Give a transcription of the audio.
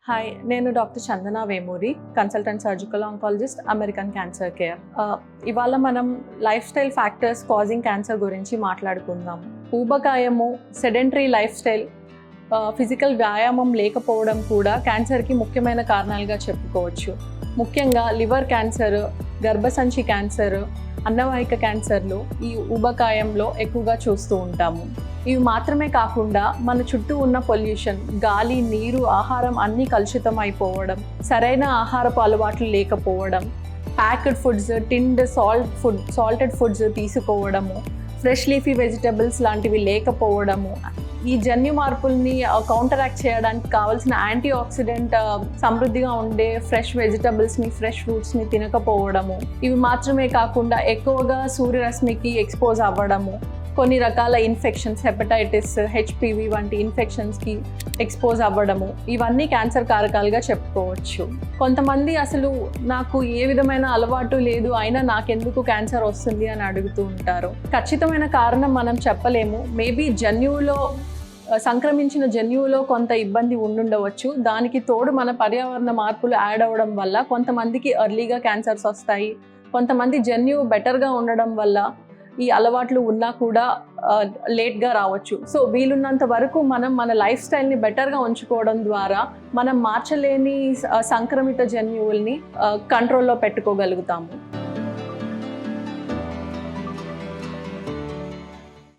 Hi, నేను doctor Chandana Vemuri, consultant surgical oncologist, American cancer care. ఇవాళ మనం lifestyle factors causing cancer గురించి మాట్లాడుకుందాం. ఊబకాయము, సెడెంటరీ లైఫ్ స్టైల్, ఫిజికల్ వ్యాయామం లేకపోవడం కూడా క్యాన్సర్కి ముఖ్యమైన కారణాలుగా చెప్పుకోవచ్చు. ముఖ్యంగా లివర్ క్యాన్సర్, గర్భసంచి క్యాన్సర్, అన్నవాహిక క్యాన్సర్లు ఈ ఊబకాయంలో ఎక్కువగా చూస్తూ ఉంటాము. ఇవి మాత్రమే కాకుండా మన చుట్టూ ఉన్న పొల్యూషన్, గాలి, నీరు, ఆహారం అన్నీ కలుషితం అయిపోవడం, సరైన ఆహారపు అలవాట్లు లేకపోవడం, packed foods, tinned salted foods తీసుకోవడము, ఫ్రెష్ లీఫీ వెజిటబుల్స్ లాంటివి లేకపోవడము, ఈ జన్యు మార్పుల్ని కౌంటరాక్ట్ చేయడానికి కావాల్సిన యాంటీ ఆక్సిడెంట్ సమృద్ధిగా ఉండే ఫ్రెష్ వెజిటబుల్స్ని, ఫ్రెష్ ఫ్రూట్స్ని తినకపోవడము, ఇవి మాత్రమే కాకుండా ఎక్కువగా సూర్యరశ్మికి ఎక్స్పోజ్ అవ్వడము, కొన్ని రకాల ఇన్ఫెక్షన్స్, హెపటైటిస్, హెచ్పివి వంటి ఇన్ఫెక్షన్స్కి ఎక్స్పోజ్ అవ్వడము, ఇవన్నీ క్యాన్సర్ కారకాలుగా చెప్పుకోవచ్చు. కొంతమంది అసలు నాకు ఏ విధమైన అలవాటు లేదు, అయినా నాకెందుకు క్యాన్సర్ వస్తుంది అని అడుగుతూ ఉంటారు. ఖచ్చితమైన కారణం మనం చెప్పలేము. మేబీ సంక్రమించిన జన్యువులో కొంత ఇబ్బంది ఉండుండవచ్చు. దానికి తోడు మన పర్యావరణ మార్పులు యాడ్ అవ్వడం వల్ల కొంతమందికి ఎర్లీగా క్యాన్సర్స్ వస్తాయి. కొంతమంది జన్యువు బెటర్గా ఉండడం వల్ల ఈ అలవాట్లు ఉన్నా కూడా లేట్గా రావచ్చు. సో వీలున్నంత వరకు మనం మన లైఫ్ స్టైల్ని బెటర్గా ఉంచుకోవడం ద్వారా మనం మార్చలేని సంక్రమిత జన్యువుల్ని కంట్రోల్లో పెట్టుకోగలుగుతాము.